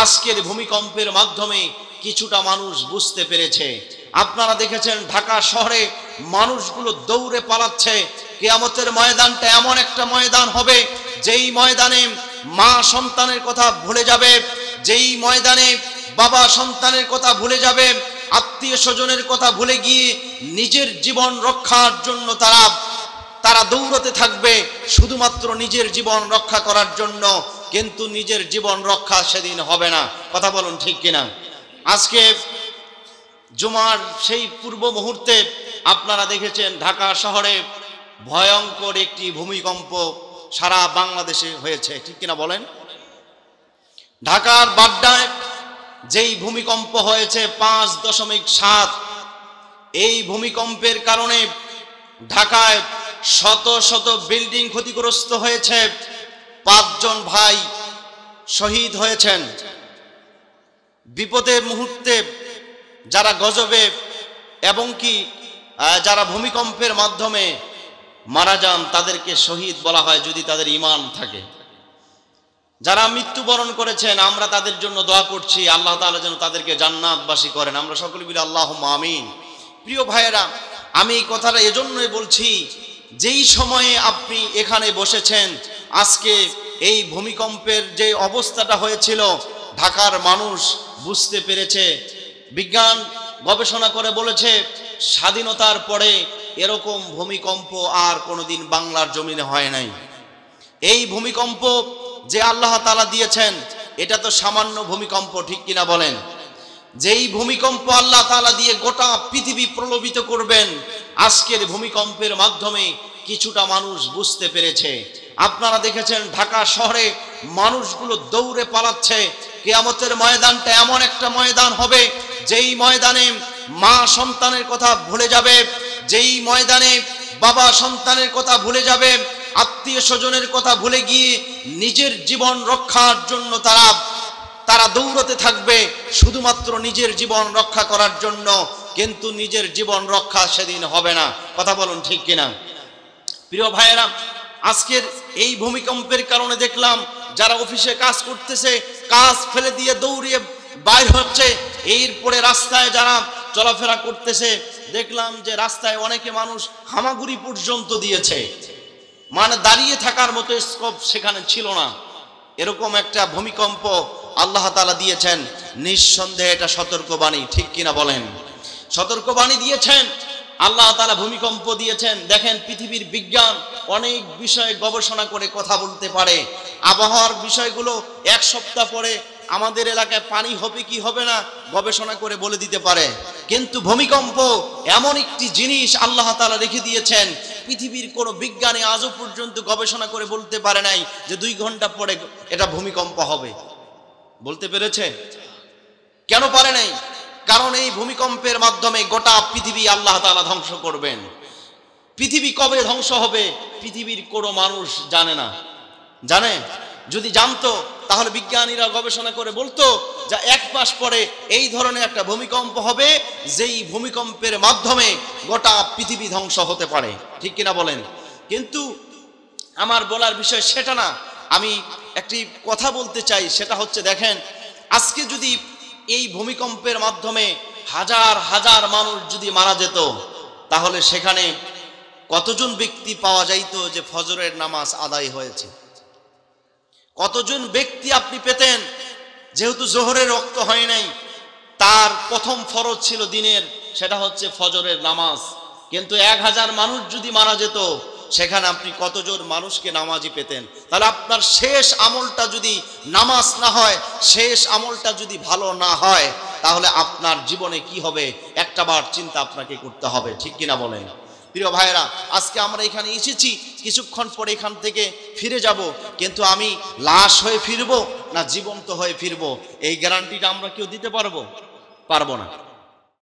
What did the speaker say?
আজকের ভূমিকম্পের মাধ্যমে কিছুটা মানুষ বুঝতে পেরেছে। আপনারা দেখেছেন ঢাকা শহরে মানুষগুলো দৌড়ে পালাচ্ছে। কিয়ামতের ময়দানটা এমন একটা ময়দান হবে যেই ময়দানে মা সন্তানের কথা ভুলে যাবে, যেই ময়দানে বাবা সন্তানের কথা ভুলে যাবে, আত্মীয় স্বজনের কথা ভুলে গিয়ে নিজের জীবন রক্ষার জন্য তারা দৌড়তে থাকবে, শুধুমাত্র নিজের জীবন রক্ষা করার জন্য। কিন্তু নিজের জীবন রক্ষা সেদিন হবে না। কথা বলুন ঠিক কিনা? আজকে জুমার সেই পূর্ব মুহূর্তে আপনারা দেখেছেন ঢাকা শহরে ভয়ঙ্কর একটি ভূমিকম্প সারা বাংলাদেশে হয়েছে, ঠিক কিনা বলেন? ঢাকার বাড্ডায় যেই ভূমিকম্প হয়েছে 5.7, এই ভূমিকম্পের কারণে ঢাকায় শত শত বিল্ডিং ক্ষতিগ্রস্ত হয়েছে। 5 জন ভাই শহীদ হয়েছেন। বিপদের মুহূর্তে যারা গজবে এবং কি যারা ভূমিকম্পের মাধ্যমে মারা যান তাদেরকে শহীদ বলা হয় যদি তাদের ঈমান থাকে। যারা মৃত্যুবরণ করেছেন আমরা তাদের জন্য দোয়া করছি, আল্লাহ তাআলা যেন তাদেরকে জান্নাতবাসী করেন। আমরা সকলে বলি আল্লাহুম্মা আমিন। প্রিয় ভাইয়েরা, আমি এই কথাটা এজন্যই বলছি, যেই সময়ে আপনি এখানে বসেছেন আজকে এই ভূমিকম্পের যে অবস্থাটা হয়েছিল ঢাকার মানুষ বুঝতে পেরেছে। বিজ্ঞান গবেষণা করে বলেছে স্বাধীনতার পরে এরকম ভূমিকম্প আর কোনোদিন বাংলার জমিনে হয় নাই। এই ভূমিকম্প যে আল্লাহ তাআলা দিয়েছেন এটা তো সামান্য ভূমিকম্প, ঠিক কিনা বলেন? যেই ভূমিকম্প আল্লাহ তাআলা দিয়ে গোটা পৃথিবী প্রলোভিত করবেন, আজকের ভূমিকম্পের মাধ্যমে কিছুটা মানুষ বুঝতে পেরেছে। আপনারা দেখেছেন ঢাকা শহরে মানুষগুলো দৌড়ে পালাচ্ছে। কিয়ামতের ময়দানটা এমন একটা ময়দান হবে যেই ময়দানে মা সন্তানের কথা ভুলে যাবে, যেই ময়দানে বাবা সন্তানের কথা ভুলে যাবে, আত্মীয় স্বজনের কথা ভুলে গিয়ে নিজের জীবন রক্ষার জন্য তারা দৌড়তে থাকবে, শুধুমাত্র নিজের জীবন রক্ষা করার জন্য। কিন্তু নিজের জীবন রক্ষা সেদিন হবে না। কথা বলুন ঠিক কিনা? প্রিয় ভাইয়েরা, আজকের এই ভূমিকম্পের কারণে দেখলাম যারা অফিসে কাজ করতেছে কাজ ফেলে দিয়ে দৌড়িয়ে বাইর হচ্ছে। এরপরে রাস্তায় যারা চলাফেরা করতেছে দেখলাম যে রাস্তায় অনেকে মানুষ হামাগুড়ি পর্যন্ত দিয়েছে, মানে দাঁড়িয়ে থাকার মতো স্কোপ সেখানে ছিল না। এরকম একটা ভূমিকম্প আল্লাহ তাআলা দিয়েছেন। নিঃসন্দেহে এটা সতর্কবাণী, ঠিক কিনা বলেন? সতর্কবাণী দিয়েছেন আল্লাহ তাআলা, ভূমিকম্প দিয়েছেন। দেখেন পৃথিবীর বিজ্ঞান অনেক বিষয়ে গবেষণা করে কথা বলতে পারে। আবহাওয়ার বিষয়গুলো 1 সপ্তাহ পরে আমাদের এলাকায় পানি হবে কি হবে না গবেষণা করে বলে দিতে পারে। কিন্তু ভূমিকম্প এমন একটি জিনিস আল্লাহ তাআলা রেখে দিয়েছেন, পৃথিবীর কোনো বিজ্ঞানী আজও পর্যন্ত গবেষণা করে বলতে পারে নাই যে 2 ঘন্টা পরে এটা ভূমিকম্প হবে। বলতে পেরেছে? কেন পারে নাই? কারণ এই ভূমিকম্পের মাধ্যমে গোটা পৃথিবী আল্লাহ তাআলা ধ্বংস করবেন। পৃথিবী কবে ধ্বংস হবে পৃথিবীর কোনো মানুষ জানে না। জানে? যদি জানতো তাহলে বিজ্ঞানীরা গবেষণা করে বলতো যে 1 মাস পরে এই ধরনের একটা ভূমিকম্প হবে, যেই ভূমিকম্পের মাধ্যমে গোটা পৃথিবী ধ্বংস হতে পারে, ঠিক কিনা বলেন? কিন্তু আমার বলার বিষয় সেটা না। আমি একটি কথা বলতে চাই, সেটা হচ্ছে দেখেন আজকে যদি এই ভূমিকম্পের মাধ্যমে হাজার হাজার মানুষ যদি মারা যেত তাহলে সেখানে কতজন ব্যক্তি পাওয়া যাইতো যে ফজরের নামাজ আদায় হয়েছে? কতজন ব্যক্তি আপনি পেতেন যেহেতু জোহরের রক্ত হয় নাই, তার প্রথম ফরজ ছিল দিনের, সেটা হচ্ছে ফজরের নামাজ। কিন্তু 1000 মানুষ যদি মারা যেত সেখানে আপনি কতজন মানুষকে নামাজি পেতেন? তাহলে আপনার শেষ আমলটা যদি নামাজ না হয়, শেষ আমলটা যদি ভালো না হয়, তাহলে আপনার জীবনে কি হবে একটাবার চিন্তা আপনাকে করতে হবে, ঠিক কিনা বলেন? প্রিয় ভাইয়েরা, আজকে আমরা এখানে এসেছি, কিছুক্ষণ পরে এখান থেকে ফিরে যাব, কিন্তু আমি লাশ হয়ে ফিরবো না জীবন্ত হয়ে ফিরবো এই গ্যারান্টিটা আমরা কেউ দিতে পারবো না।